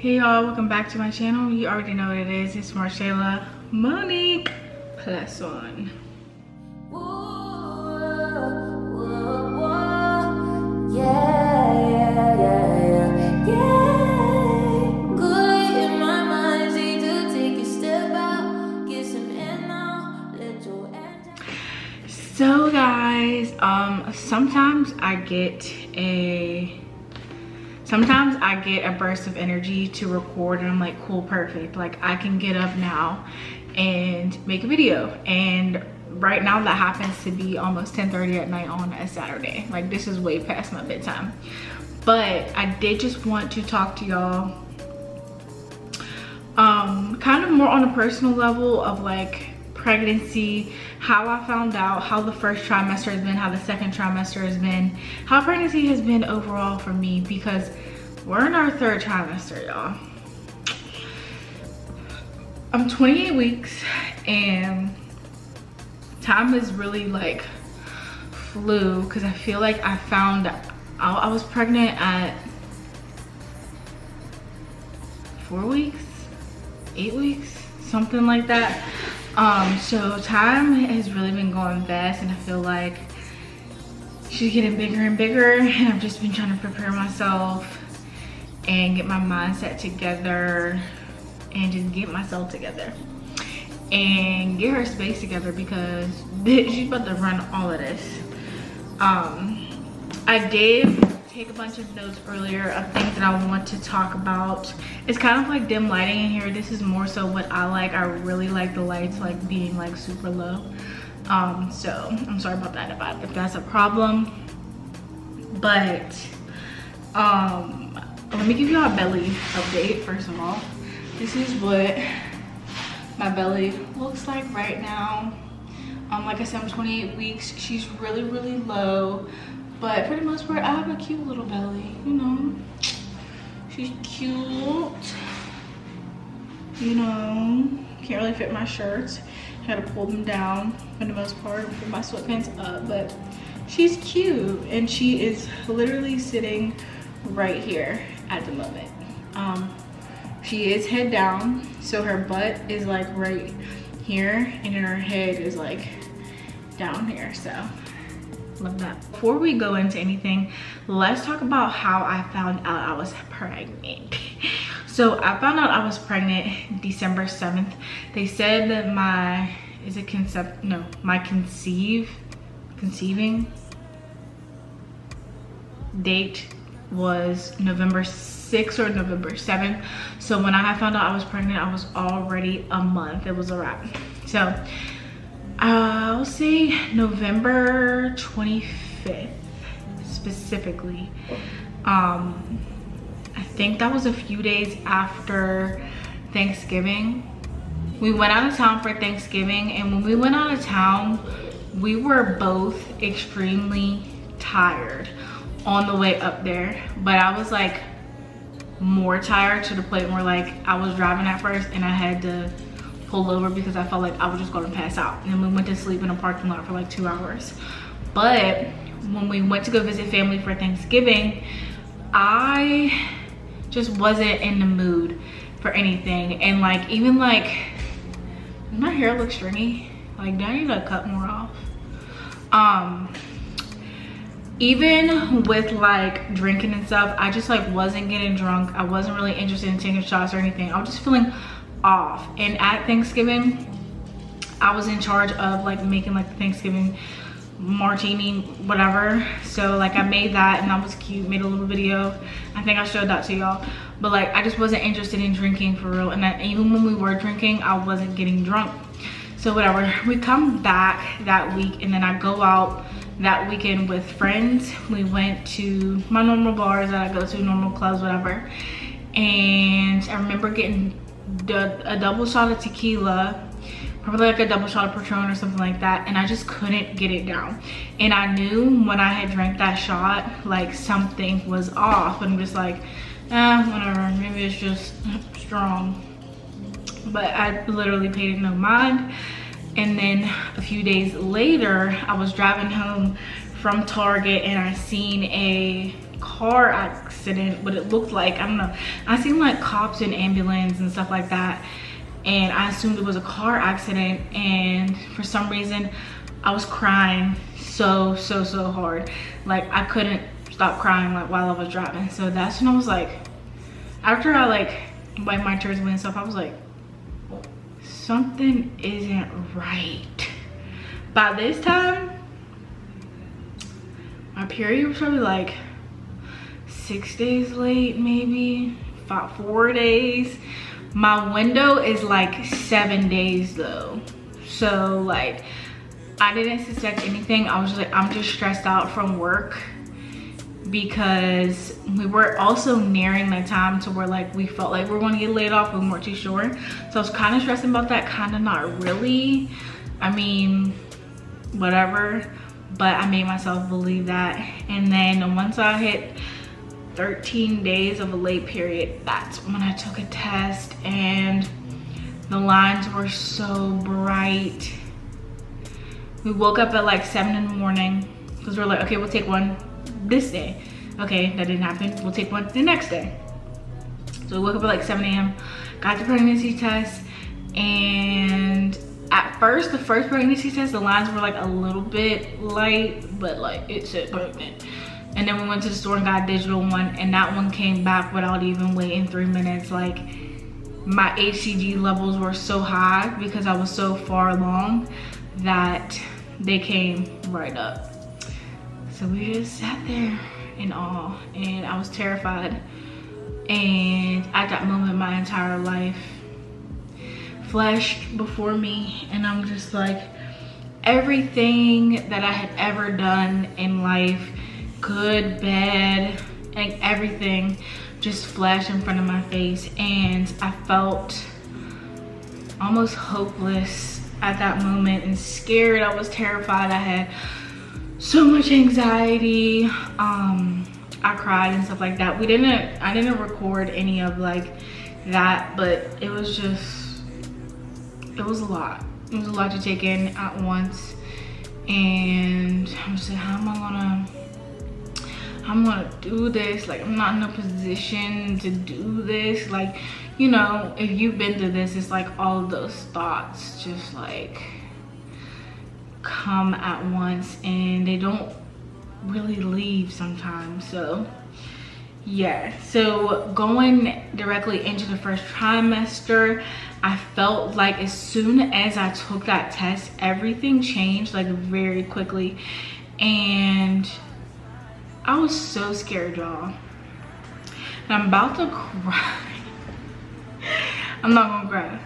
Hey y'all, welcome back to my channel. You already know what it is. It's Marshayla Monique +1. So guys, sometimes I get a burst of energy to record and I'm like, cool, perfect. Like I can get up now and make a video. And right now that happens to be almost 10:30 at night on a Saturday. Like this is way past my bedtime. But I did just want to talk to y'all kind of more on a personal level of like pregnancy, how I found out, how the first trimester has been, how the second trimester has been, how pregnancy has been overall for me, because we're in our third trimester, y'all. I'm 28 weeks and time is really like flew because I feel like I found I was pregnant at 4 weeks, 8 weeks, something like that. So time has really been going fast and I feel like she's getting bigger and bigger, and I've just been trying to prepare myself and get my mindset together and just get myself together and get her space together because she's about to run all of this. I did take a bunch of notes earlier of things that I want to talk about. It's kind of like dim lighting in here. This is more so what I like. I really like the lights like being like super low. So I'm sorry about that if that's a problem. But let me give you a belly update first of all. This is what my belly looks like right now. Like I said, I'm 28 weeks. She's really, really low. But for the most part, I have a cute little belly, you know. She's cute. You know, can't really fit my shirts. I had to pull them down for the most part, put my sweatpants up, but she's cute. And she is literally sitting right here at the moment. She is head down, so her butt is like right here, and then her head is like down here, so. Love that. Before we go into anything, let's talk about how I found out I was pregnant. So I found out I was pregnant December 7th. They said that my conceiving date was November 6th or November 7th. So when I found out I was pregnant, I was already a month. It was a wrap. So I'll say November 25th specifically. I think that was a few days after Thanksgiving. We went out of town for Thanksgiving, and when we went out of town, we were both extremely tired on the way up there. But I was like more tired to the point where like I was driving at first and I had to pull over because I felt like I was just going to pass out. And we went to sleep in a parking lot for like 2 hours. But when we went to go visit family for Thanksgiving, I just wasn't in the mood for anything. And like even like my hair looks stringy. Like do I need to cut more off? Even with like drinking and stuff, I just like wasn't getting drunk. I wasn't really interested in taking shots or anything. I was just feeling off. And at Thanksgiving, I was in charge of like making like the Thanksgiving martini whatever. So like I made that and that was cute, made a little video. I think I showed that to y'all. But like I just wasn't interested in drinking for real, and even when we were drinking, I wasn't getting drunk. So whatever, we come back that week and then I go out that weekend with friends. We went to my normal bars that I go to, normal clubs, whatever. And I remember getting a double shot of tequila, probably like a double shot of Patron or something like that, and I just couldn't get it down. And I knew when I had drank that shot like something was off, and I'm just like whatever, maybe it's just strong. But I literally paid it no mind. And then a few days later, I was driving home from Target and I seen a car accident, what it looked like. I don't know. I seen like cops and ambulance and stuff like that, and I assumed it was a car accident, and for some reason I was crying so hard. Like I couldn't stop crying like while I was driving. So that's when I was like, after I like wiped my tears away and stuff, I was like, something isn't right. By this time, my period was probably like 6 days late, maybe about 4 days. My window is like 7 days though. So like, I didn't suspect anything. I was just like, I'm just stressed out from work, because we were also nearing the time to where like we felt like we were going to get laid off, we weren't too sure. So I was kind of stressing about that, kind of not really. I mean, whatever, but I made myself believe that. And then once I hit 13 days of a late period, that's when I took a test, and the lines were so bright. We woke up at like 7 in the morning because we're like, okay, we'll take one this day. Okay, that didn't happen. We'll take one the next day. So we woke up at like 7 a.m., got the pregnancy test, and at first, the first pregnancy test, the lines were like a little bit light, but like it said pregnant. And then we went to the store and got a digital one, and that one came back without even waiting 3 minutes. Like my HCG levels were so high because I was so far along that they came right up. So we just sat there in awe, and I was terrified. And at that moment, my entire life flashed before me, and I'm just like, everything that I had ever done in life, good, bad, and everything just flashed in front of my face. And I felt almost hopeless at that moment and scared. I was terrified. I had so much anxiety. I cried and stuff like that. I didn't record any of like that, but it was a lot. It was a lot to take in at once. And I'm just like, how am I gonna do this? Like, I'm not in a position to do this. Like, you know, if you've been through this, it's like all of those thoughts just like come at once, and they don't really leave sometimes. So yeah, so going directly into the first trimester, I felt like as soon as I took that test, everything changed like very quickly, and I was so scared, y'all. And I'm about to cry. I'm not gonna cry,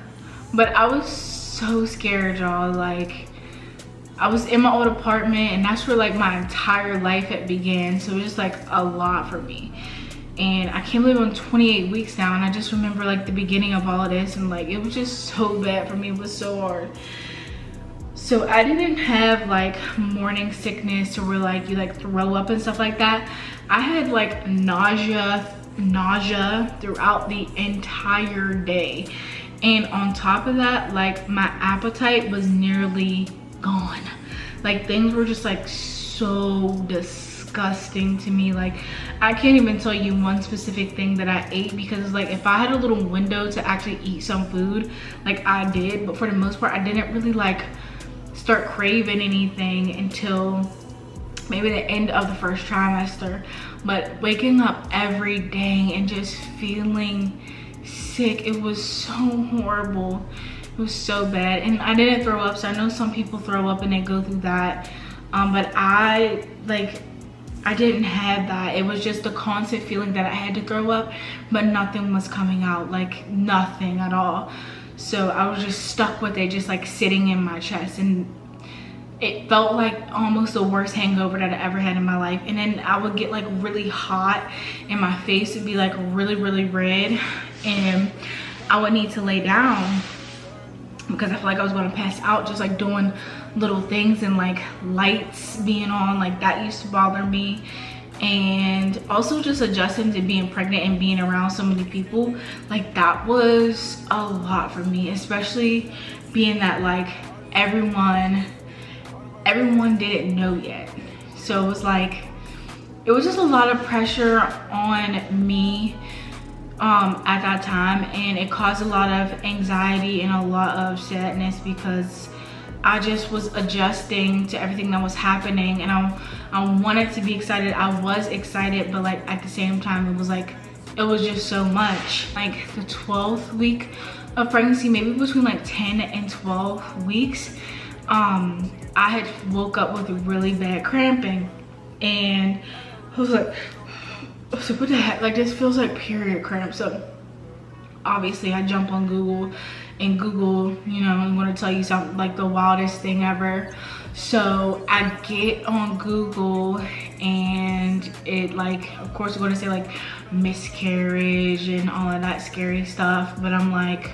but I was so scared, y'all. Like, I was in my old apartment, and that's where like my entire life had began. So it was just like a lot for me. And I can't believe I'm 28 weeks now, and I just remember like the beginning of all of this, and like it was just so bad for me. It was so hard. So I didn't have like morning sickness or where like you like throw up and stuff like that. I had like nausea throughout the entire day. And on top of that, like my appetite was nearly gone. Like things were just like so disgusting to me. Like I can't even tell you one specific thing that I ate, because like if I had a little window to actually eat some food, like I did, but for the most part I didn't really like start craving anything until maybe the end of the first trimester. But waking up every day and just feeling sick, it was so horrible. It was so bad. And I didn't throw up, so I know some people throw up and they go through that, but I didn't have that. It was just the constant feeling that I had to throw up, but nothing was coming out, like nothing at all. So I was just stuck with it, just like sitting in my chest, and it felt like almost the worst hangover that I ever had in my life. And then I would get like really hot, and my face would be like really red, and I would need to lay down because I felt like I was going to pass out, just like doing little things, and like lights being on, like that used to bother me. And also just adjusting to being pregnant and being around so many people, like that was a lot for me, especially being that like everyone didn't know yet. So it was like it was just a lot of pressure on me at that time, and it caused a lot of anxiety and a lot of sadness because I just was adjusting to everything that was happening, and I wanted to be excited. I was excited, but like at the same time it was like, it was just so much. Like the 12th week of pregnancy, maybe between like 10 and 12 weeks, I had woke up with really bad cramping, and I was like, what the heck, like this feels like period cramp. So obviously I jump on Google, and Google, you know, I'm gonna tell you something like the wildest thing ever. So I get on Google, and it like, of course we're gonna say like miscarriage and all of that scary stuff, but I'm like,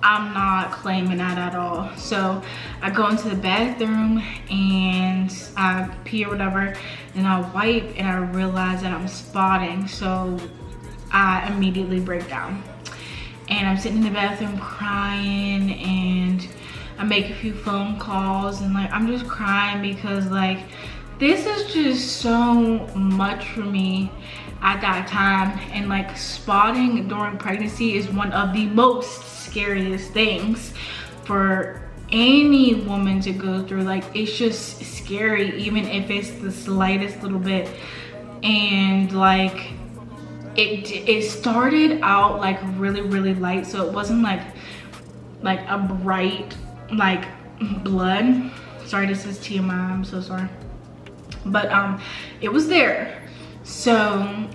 I'm not claiming that at all. So I go into the bathroom and I pee or whatever, and I wipe, and I realize that I'm spotting. So I immediately break down, and I'm sitting in the bathroom crying, and I make a few phone calls, and like I'm just crying because like this is just so much for me at that time. And like spotting during pregnancy is one of the most scariest things for any woman to go through. Like it's just scary, even if it's the slightest little bit. And like it started out like really light, so it wasn't like a bright like blood. Sorry, this is TMI, I'm so sorry. But it was there. So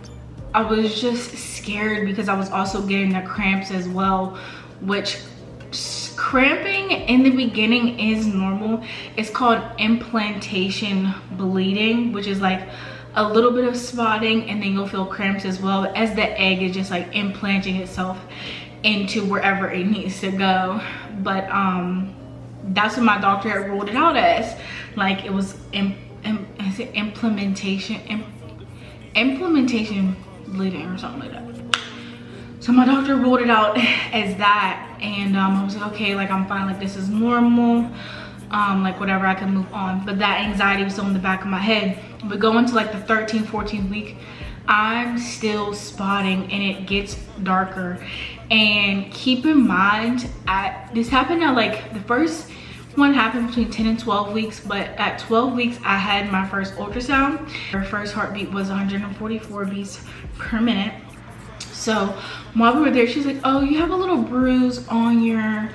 I was just scared because I was also getting the cramps as well, which cramping in the beginning is normal. It's called implantation bleeding, which is like a little bit of spotting, and then you'll feel cramps as well as the egg is just like implanting itself into wherever it needs to go. But that's what my doctor had ruled it out as. Like it was implementation bleeding or something like that. So my doctor ruled it out as that, and I was like, okay, like I'm fine, like this is normal, like whatever, I can move on. But that anxiety was still in the back of my head. But going to like the 13th, 14th week, I'm still spotting, and it gets darker. And keep in mind, this happened at like, the first one happened between 10 and 12 weeks, but at 12 weeks I had my first ultrasound. Her first heartbeat was 144 beats per minute. So while we were there, she's like, oh, you have a little bruise on your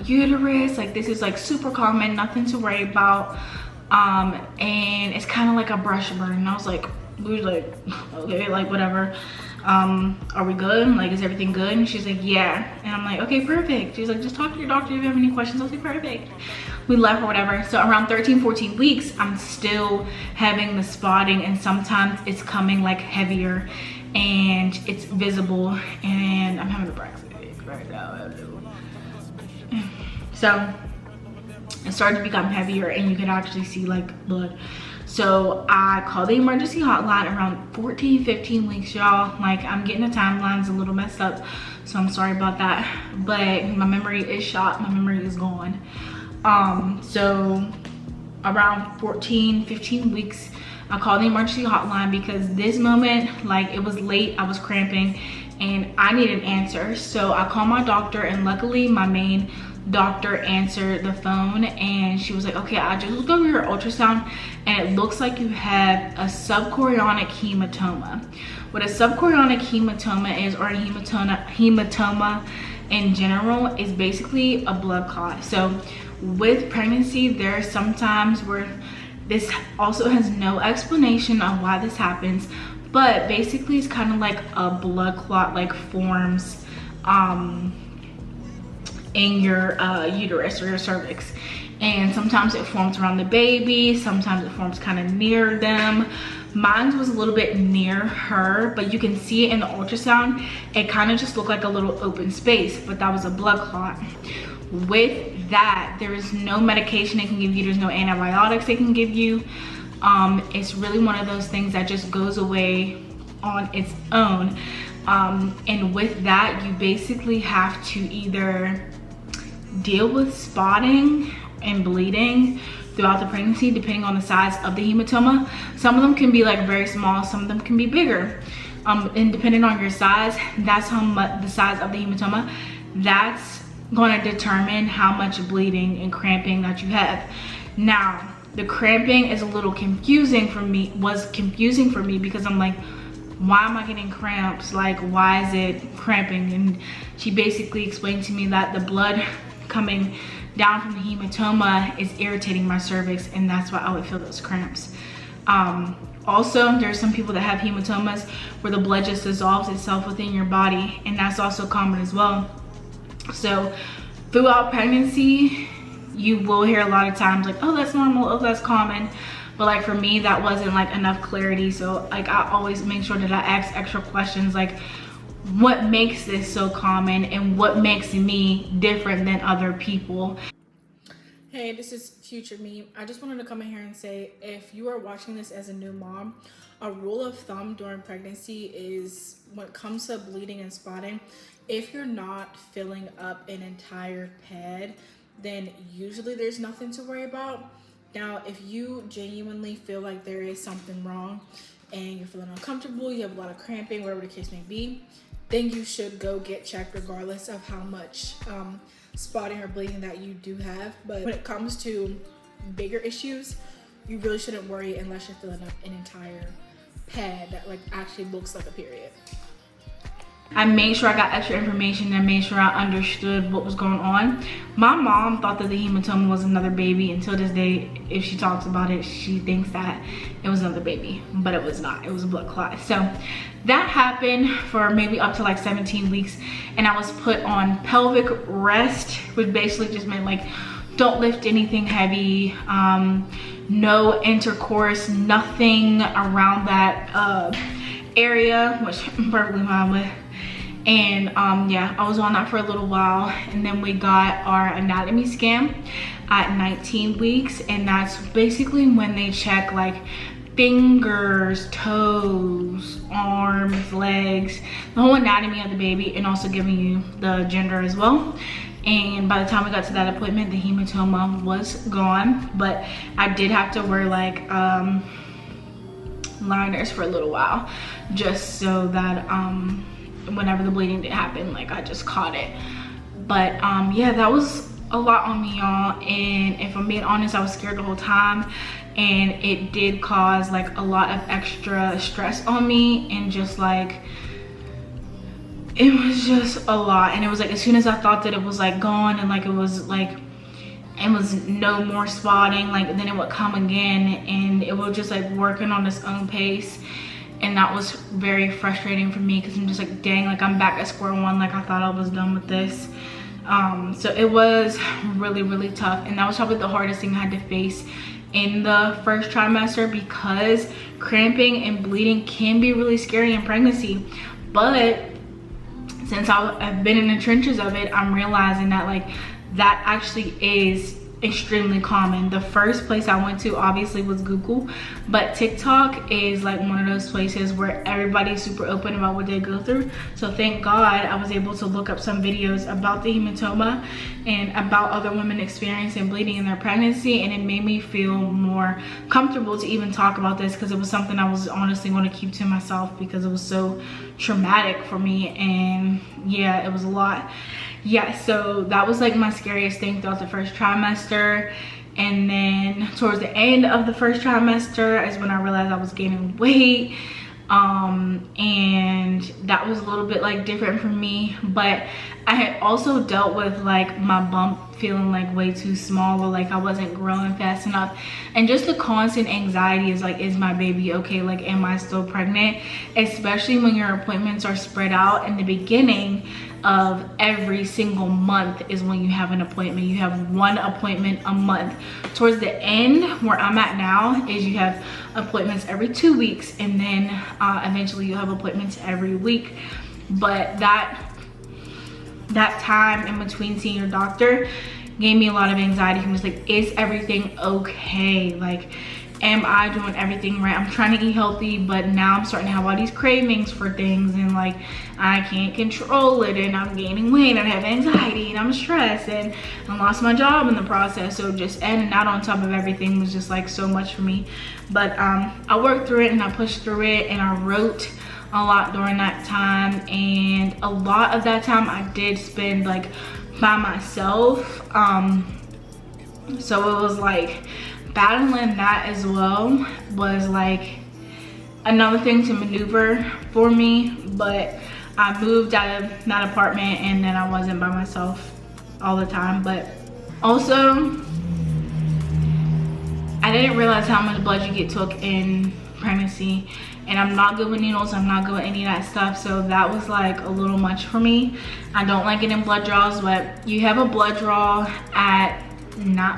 uterus, like this is like super common, nothing to worry about, and it's kind of like a brush burn. And I was like, we were like, okay, like whatever, are we good, like is everything good? And she's like, yeah. And I'm like, okay, perfect. She's like, just talk to your doctor if you have any questions. I was like, perfect. We left or whatever. So around 13, 14 weeks, I'm still having the spotting, and sometimes it's coming like heavier and it's visible, and I'm having a breakfast right now. So it started to become heavier, and you can actually see like blood. So I called the emergency hotline around 14, 15 weeks, y'all. Like I'm getting the timelines a little messed up, so I'm sorry about that. But my memory is shot, my memory is gone. So around 14, 15 weeks, I called the emergency hotline because this moment, like it was late, I was cramping, and I needed an answer. So I called my doctor, and luckily my main doctor answered the phone, and she was like, okay, I just looked over your ultrasound, and it looks like you have a subchorionic hematoma. What a subchorionic hematoma is, or a hematoma in general, is basically a blood clot. So with pregnancy, there are some times where this also has no explanation on why this happens, but basically it's kind of like a blood clot like forms in your uterus or your cervix. And sometimes it forms around the baby, sometimes it forms kind of near them. Mine was a little bit near her, but you can see it in the ultrasound. It kind of just looked like a little open space, but that was a blood clot. With that, there is no medication they can give you, there's no antibiotics they can give you. It's really one of those things that just goes away on its own. And with that, you basically have to either deal with spotting and bleeding throughout the pregnancy, depending on the size of the hematoma. Some of them can be like very small, some of them can be bigger. And depending on your size, that's how much the size of the hematoma, that's going to determine how much bleeding and cramping that you have. Now, the cramping is a little confusing for me, because I'm like, why am I getting cramps? Like, why is it cramping? And she basically explained to me that the blood coming down from the hematoma is irritating my cervix, and that's why I would feel those cramps. Also, there's some people that have hematomas where the blood just dissolves itself within your body, and that's also common as well. So throughout pregnancy, you will hear a lot of times like, oh, that's normal, oh, that's common. But like for me, that wasn't like enough clarity. So like I always make sure that I ask extra questions like, what makes this so common and what makes me different than other people? Hey, this is future me. I just wanted to come in here and say, if you are watching this as a new mom, a rule of thumb during pregnancy is when it comes to bleeding and spotting, if you're not filling up an entire pad, then usually there's nothing to worry about. Now, if you genuinely feel like there is something wrong and you're feeling uncomfortable, you have a lot of cramping, whatever the case may be, then you should go get checked regardless of how much spotting or bleeding that you do have. But when it comes to bigger issues, you really shouldn't worry unless you're filling up an entire pad that like actually looks like a period. I made sure I got extra information and made sure I understood what was going on. My mom thought that the hematoma was another baby. Until this day, if she talks about it, she thinks that it was another baby, but it was not. It was a blood clot. So that happened for maybe up to like 17 weeks, and I was put on pelvic rest, which basically just meant like, don't lift anything heavy, no intercourse, nothing around that area, which I'm perfectly fine with. And yeah, I was on that for a little while, and then we got our anatomy scan at 19 weeks, and that's basically when they check like fingers, toes, arms, legs, the whole anatomy of the baby, and also giving you the gender as well. And by the time we got to that appointment, the hematoma was gone, but I did have to wear like liners for a little while, just so that whenever the bleeding did happen, like I just caught it. But yeah, that was a lot on me, y'all, and if I'm being honest, I was scared the whole time, and it did cause like a lot of extra stress on me, and just like it was just a lot. And it was like, as soon as I thought that it was like gone and like it was no more spotting, like then it would come again, and it was just like working on its own pace. And that was very frustrating for me, because I'm just like, dang, like I'm back at square one. Like I thought I was done with this. So it was really, really tough, and that was probably the hardest thing I had to face in the first trimester, because cramping and bleeding can be really scary in pregnancy. But since I've been in the trenches of it, I'm realizing that like that actually is extremely common. The first place I went to obviously was Google, but TikTok is like one of those places where everybody's super open about what they go through. So thank God I was able to look up some videos about the hematoma and about other women experiencing bleeding in their pregnancy, and it made me feel more comfortable to even talk about this, because it was something I was honestly going to keep to myself, because it was so traumatic for me. And yeah, it was a lot. Yeah, so that was like my scariest thing throughout the first trimester. And then towards the end of the first trimester is when I realized I was gaining weight, and that was a little bit like different for me. But I had also dealt with like my bump feeling like way too small, or like I wasn't growing fast enough, and just the constant anxiety is like, is my baby okay? Like, am I still pregnant? Especially when your appointments are spread out. In the beginning of every single month is when you have an appointment. You have one appointment a month. Towards the end, where I'm at now, is you have appointments every 2 weeks, and then eventually you'll have appointments every week. But that time in between seeing your doctor gave me a lot of anxiety. He was like, is everything okay? Like, am I doing everything right? I'm trying to eat healthy, but now I'm starting to have all these cravings for things, and like I can't control it, and I'm gaining weight, and I have anxiety, and I'm stressed, and I lost my job in the process. So just adding that on top of everything was just like so much for me. But I worked through it, and I pushed through it, and I wrote a lot during that time, and a lot of that time I did spend like by myself. So it was like battling that as well was like another thing to maneuver for me. But I moved out of that apartment, and then I wasn't by myself all the time. But also I didn't realize how much blood you get took in pregnancy, and I'm not good with needles, I'm not good with any of that stuff, so that was like a little much for me. I don't like getting blood draws, but you have a blood draw at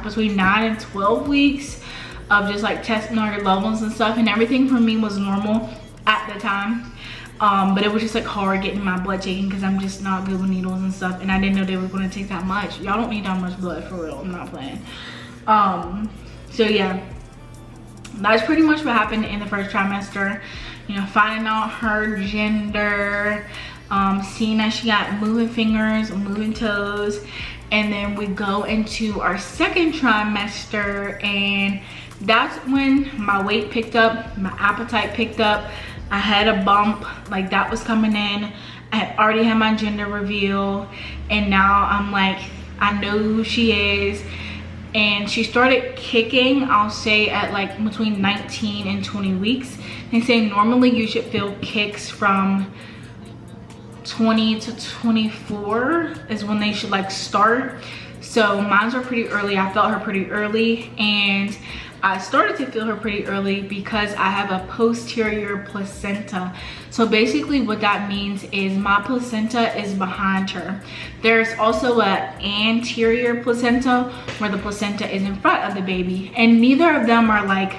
between 9 and 12 weeks of just like testing all your levels and stuff, and everything for me was normal at the time. But it was just like hard getting my blood taken because I'm just not good with needles and stuff, and I didn't know they were going to take that much. Y'all don't need that much blood, for real, I'm not playing. So yeah, that's pretty much what happened in the first trimester. You know, finding out her gender, seeing that she got moving fingers, moving toes. And then we go into our second trimester, and that's when my weight picked up, my appetite picked up. I had a bump, like that was coming in. I had already had my gender reveal, and now I'm like, I know who she is. And she started kicking, I'll say, at like between 19 and 20 weeks. They say normally you should feel kicks from 20 to 24 is when they should like start. So mine were pretty early. I felt her pretty early, and I started to feel her pretty early because I have a posterior placenta. So basically what that means is my placenta is behind her. There's also an anterior placenta where the placenta is in front of the baby, and neither of them are like,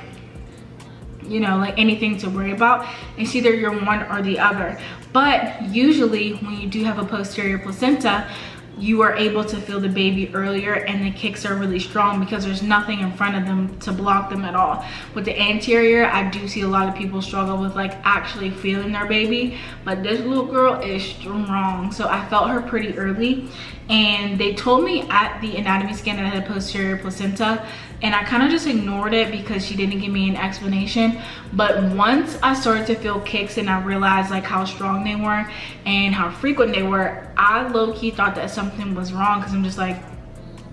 you know, like anything to worry about. It's either you're one or the other. But usually when you do have a posterior placenta, you are able to feel the baby earlier, and the kicks are really strong because there's nothing in front of them to block them at all. With the anterior, I do see a lot of people struggle with like actually feeling their baby, but this little girl is strong. So I felt her pretty early, and they told me at the anatomy scan that I had a posterior placenta, and I kind of just ignored it because she didn't give me an explanation. But once I started to feel kicks and I realized like how strong they were and how frequent they were, I low-key thought that something was wrong, because I'm just like,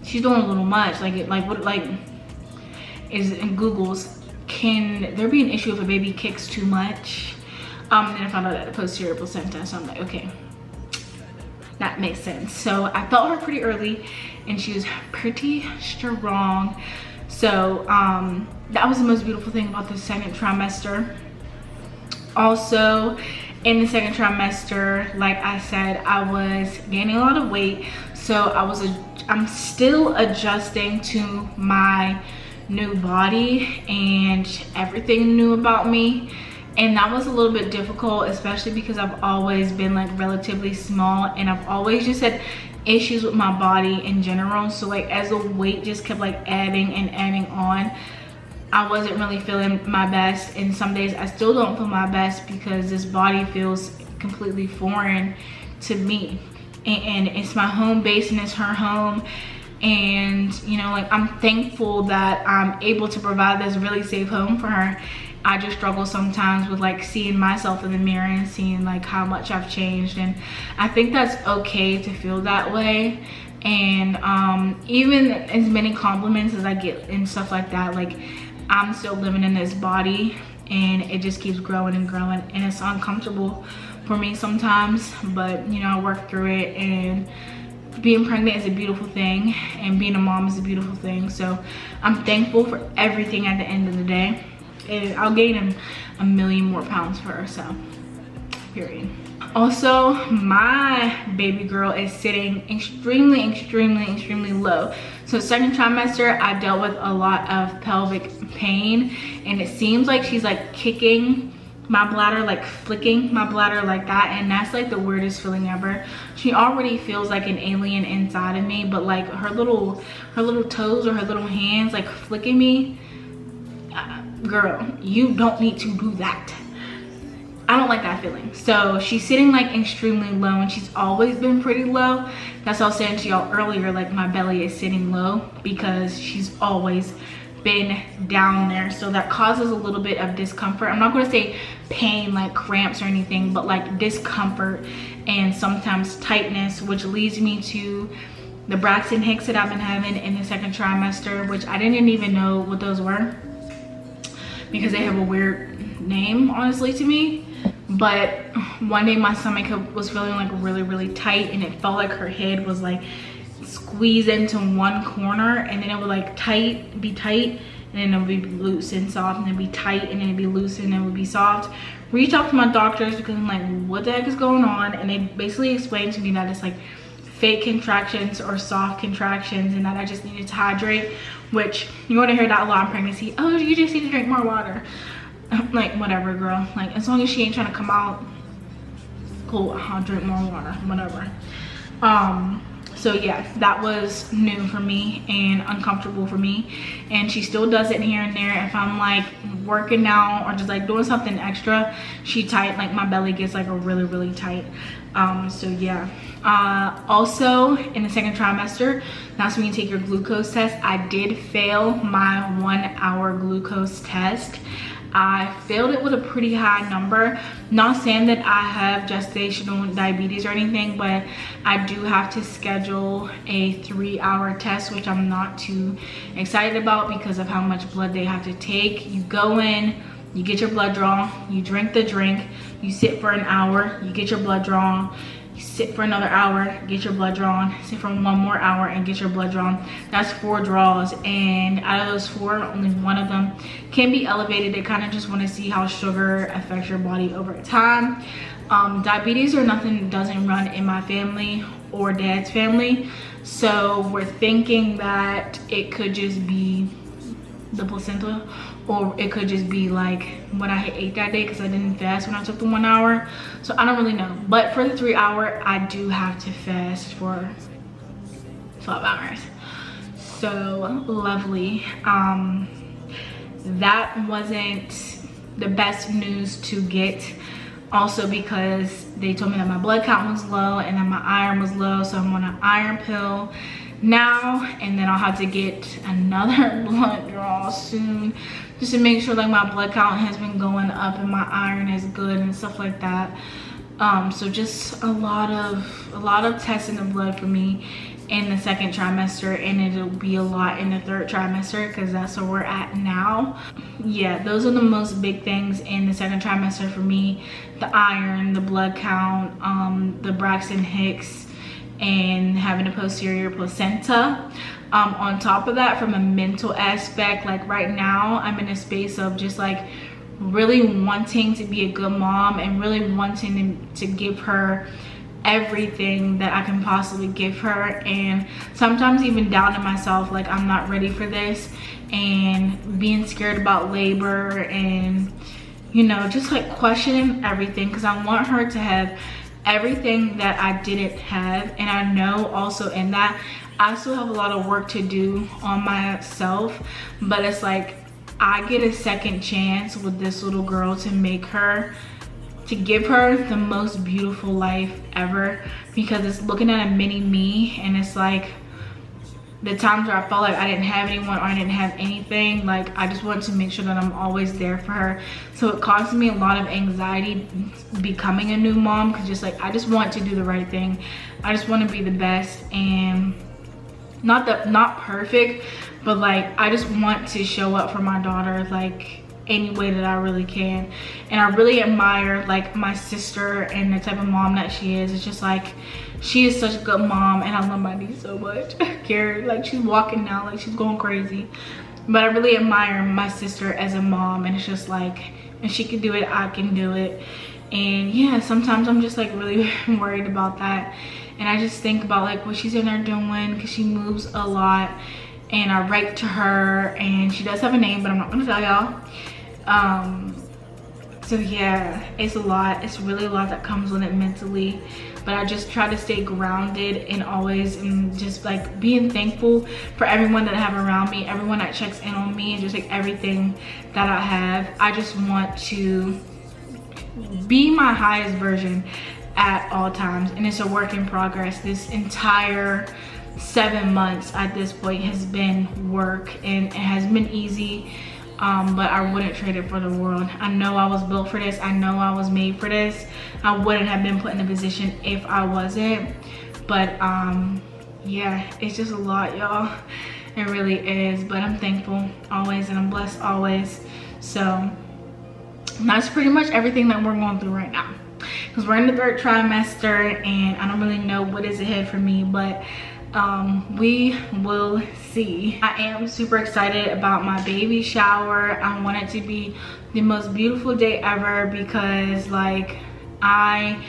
she's doing a little much. Like is in Google's, can there be an issue if a baby kicks too much? And then I found out that the posterior placenta, so I'm like, okay, that makes sense. So I felt her pretty early, and she was pretty strong. So that was the most beautiful thing about the second trimester. Also in the second trimester, like I said, I was gaining a lot of weight. So I'm still adjusting to my new body and everything new about me. And that was a little bit difficult, especially because I've always been like relatively small, and I've always just had issues with my body in general. So like as the weight just kept like adding and adding on, I wasn't really feeling my best. And some days I still don't feel my best because this body feels completely foreign to me. And it's my home base, and it's her home. And you know, like I'm thankful that I'm able to provide this really safe home for her. I just struggle sometimes with like seeing myself in the mirror and seeing like how much I've changed, and I think that's okay to feel that way. And even as many compliments as I get and stuff like that, like I'm still living in this body, and it just keeps growing and growing, and it's uncomfortable for me sometimes, but you know, I work through it. And being pregnant is a beautiful thing, and being a mom is a beautiful thing. So I'm thankful for everything at the end of the day. And I'll gain a million more pounds for her, so period. Also, my baby girl is sitting extremely low. So second trimester, I dealt with a lot of pelvic pain, and it seems like she's like kicking my bladder, like flicking my bladder like that, and that's like the weirdest feeling ever. She already feels like an alien inside of me, but like her little toes or her little hands like flicking me, girl, you don't need to do that. I don't like that feeling. So she's sitting like extremely low, and she's always been pretty low. That's what I was saying to y'all earlier, like my belly is sitting low because she's always been down there. So that causes a little bit of discomfort. I'm not going to say pain like cramps or anything, but like discomfort and sometimes tightness, which leads me to the Braxton Hicks that I've been having in the second trimester, which I didn't even know what those were because they have a weird name, honestly, to me. But one day my stomach was feeling like really tight, and it felt like her head was like squeezed into one corner, and then it would like be tight, and then it would be loose and soft, and then be tight, and then it'd be loose, and then it would be soft. Reached out to my doctors because I'm like, what the heck is going on? And they basically explained to me that it's like fake contractions or soft contractions, and that I just needed to hydrate, which you're going to hear that a lot in pregnancy. Oh, you just need to drink more water. Like, whatever, girl. Like, as long as she ain't trying to come out, cool, I'll drink more water, whatever. So yeah, that was new for me and uncomfortable for me, and she still does it here and there. If I'm like working out or just like doing something extra, she tight, like my belly gets like a really tight. So yeah. Also in the second trimester, that's when you take your glucose test. I did fail my 1 hour glucose test. I failed it with a pretty high number. Not saying that I have gestational diabetes or anything, but I do have to schedule a 3-hour test, which I'm not too excited about because of how much blood they have to take. You go in, you get your blood drawn, you drink the drink, you sit for an hour, you get your blood drawn, you sit for another hour, get your blood drawn, sit for 1 more hour and get your blood drawn. That's 4 draws, and out of those 4, only 1 of them can be elevated. They kind of just want to see how sugar affects your body over time. Diabetes or nothing doesn't run in my family or dad's family, so we're thinking that it could just be the placenta, or it could just be like what I ate that day because I didn't fast when I took the 1 hour. So I don't really know, but for the 3 hour I do have to fast for 12 hours. So lovely. That wasn't the best news to get, also because they told me that my blood count was low and that my iron was low, so I'm on an iron pill now, and then I'll have to get another blood draw soon just to make sure like my blood count has been going up and my iron is good and stuff like that. So just a lot of tests in the blood for me in the second trimester, and it'll be a lot in the third trimester because that's where we're at now. Yeah, those are the most big things in the second trimester for me: the iron, the blood count, the Braxton Hicks, and having a posterior placenta. On top of that, from a mental aspect, like right now I'm in a space of just like really wanting to be a good mom and really wanting to give her everything that I can possibly give her, and sometimes even doubting myself, like I'm not ready for this, and being scared about labor, and you know, just like questioning everything because I want her to have everything that I didn't have. And I know also in that I still have a lot of work to do on myself, but it's like I get a second chance with this little girl to give her the most beautiful life ever, because it's looking at a mini me, and it's like the times where I felt like I didn't have anyone or I didn't have anything, like I just want to make sure that I'm always there for her. So it causes me a lot of anxiety becoming a new mom, because just like I just want to do the right thing. I just want to be the best, and not perfect, but like I just want to show up for my daughter like any way that I really can. And I really admire like my sister and the type of mom that she is. It's just like she is such a good mom, and I love my niece so much. Carrie, like she's walking now, like she's going crazy. But I really admire my sister as a mom, and it's just like, if she can do it, I can do it. And yeah, sometimes I'm just like really worried about that, and I just think about like what she's in there doing, because she moves a lot, and I write to her, and she does have a name, but I'm not gonna tell y'all. So yeah, it's a lot. It's really a lot that comes with it mentally, but I just try to stay grounded and always and just like being thankful for everyone that I have around me, everyone that checks in on me, and just like everything that I have. I just want to be my highest version at all times, and it's a work in progress. This entire 7 months at this point has been work, and it has been easy, but I wouldn't trade it for the world. I know I was built for this. I know I was made for this. I wouldn't have been put in a position if I wasn't. But yeah, it's just a lot, y'all. It really is, but I'm thankful always, and I'm blessed always. So that's pretty much everything that we're going through right now, because we're in the 3rd trimester, and I don't really know what is ahead for me, but we will see. I am super excited about my baby shower. I want it to be the most beautiful day ever, because like I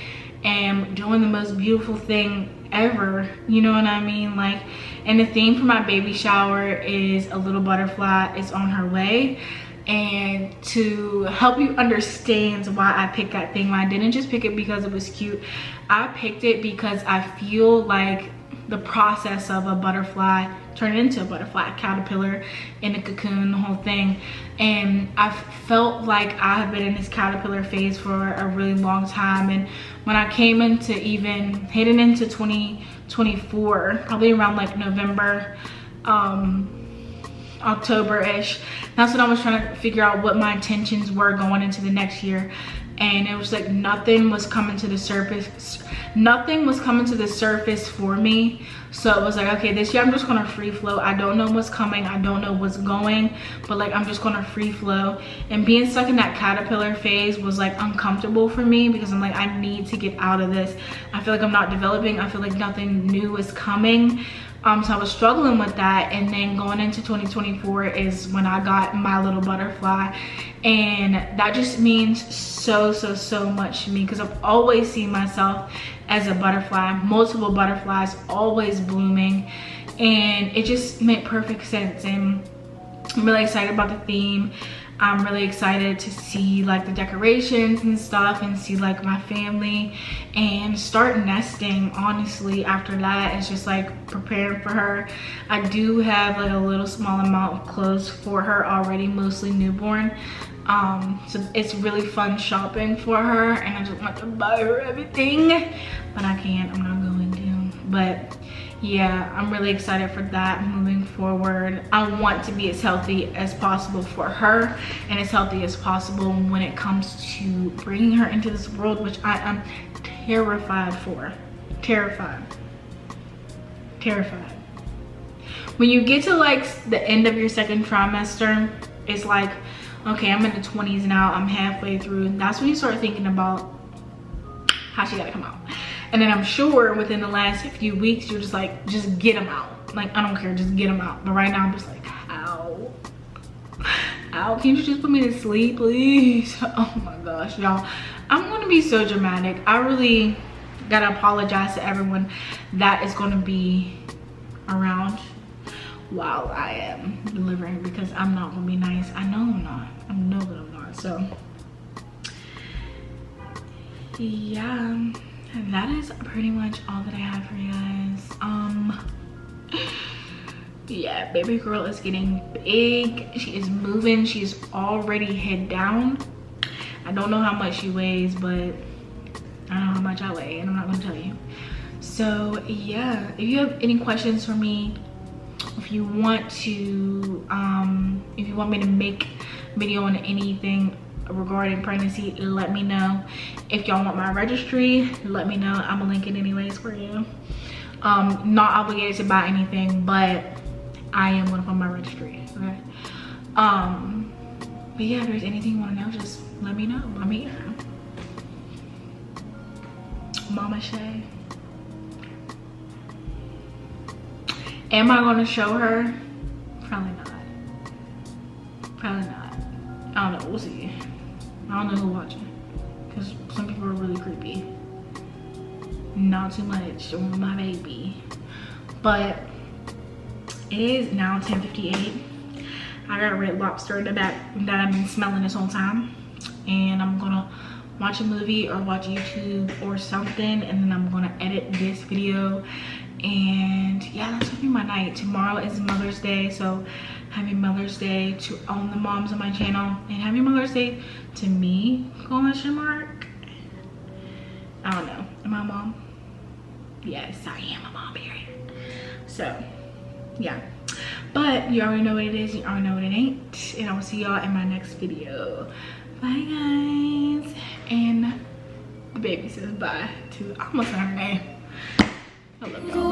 am doing the most beautiful thing ever, you know what I mean? Like, and the theme for my baby shower is a little butterfly is on her way. And to help you understand why I picked that theme, I didn't just pick it because it was cute. I picked it because I feel like the process of a butterfly turned into a butterfly, a caterpillar in a cocoon, the whole thing. And I felt like I have been in this caterpillar phase for a really long time. And when I came into even heading into 2024, probably around like November, October-ish, that's when I was trying to figure out what my intentions were going into the next year. And it was like nothing was coming to the surface. Nothing was coming to the surface for me. So it was like, okay, this year I'm just gonna free flow. I don't know what's coming, I don't know what's going, but like I'm just gonna free flow. And being stuck in that caterpillar phase was like uncomfortable for me, because I'm like, I need to get out of this. I feel like I'm not developing. I feel like nothing new is coming. So I was struggling with that. And then going into 2024 is when I got my little butterfly, and that just means so much to me, because I've always seen myself as a butterfly, multiple butterflies always blooming, and it just made perfect sense. And I'm really excited about the theme. I'm really excited to see like the decorations and stuff, and see like my family, and start nesting. Honestly, after that, it's just like preparing for her. I do have like a little small amount of clothes for her already, mostly newborn. So it's really fun shopping for her, and I just want to buy her everything, but I can't. I'm not going to. But yeah, I'm really excited for that moving forward. I want to be as healthy as possible for her, and as healthy as possible when it comes to bringing her into this world, which I am terrified for. Terrified. When you get to like the end of your 2nd trimester, it's like, okay, I'm in the 20s now, I'm halfway through. That's when you start thinking about how she gotta come out. And then I'm sure within the last few weeks, you're just like, just get them out. Like, I don't care, just get them out. But right now I'm just like, how? Can you just put me to sleep, please? Oh my gosh, y'all. I'm gonna be so dramatic. I really gotta apologize to everyone that is gonna be around while I am delivering, because I'm not gonna be nice. I know I'm not. I know that I'm not. So yeah, that is pretty much all that I have for you guys. Yeah, baby girl is getting big. She is moving. She's already head down. I don't know how much she weighs, but I don't know how much I weigh, and I'm not gonna tell you. So yeah, if you have any questions for me, if you want to if you want me to make a video on anything regarding pregnancy, let me know. If y'all want my registry, let me know. I'm gonna link it anyways for you. Not obligated to buy anything, but I am gonna put my registry, okay? But yeah, if there's anything you want to know, just let me know. I'm here. Mama Shay. Am I gonna show her? Probably not. Probably not. I don't know, we'll see. I don't know who's watching, because some people are really creepy. Not too much on my baby. But it is now 10:58. I got a red lobster in the back that I've been smelling this whole time. and I'm gonna watch a movie or watch YouTube or something, and then I'm gonna edit this video. And yeah, that's gonna be my night. Tomorrow is Mother's Day, so happy Mother's Day to all the moms on my channel, and happy Mother's Day to me, question mark. I don't know, am I a mom? Yes, I am a mom, period. So yeah, but you already know what it is, you already know what it ain't, and I will see y'all in my next video. Bye guys. And the baby says bye to, I almost said her name. I love y'all.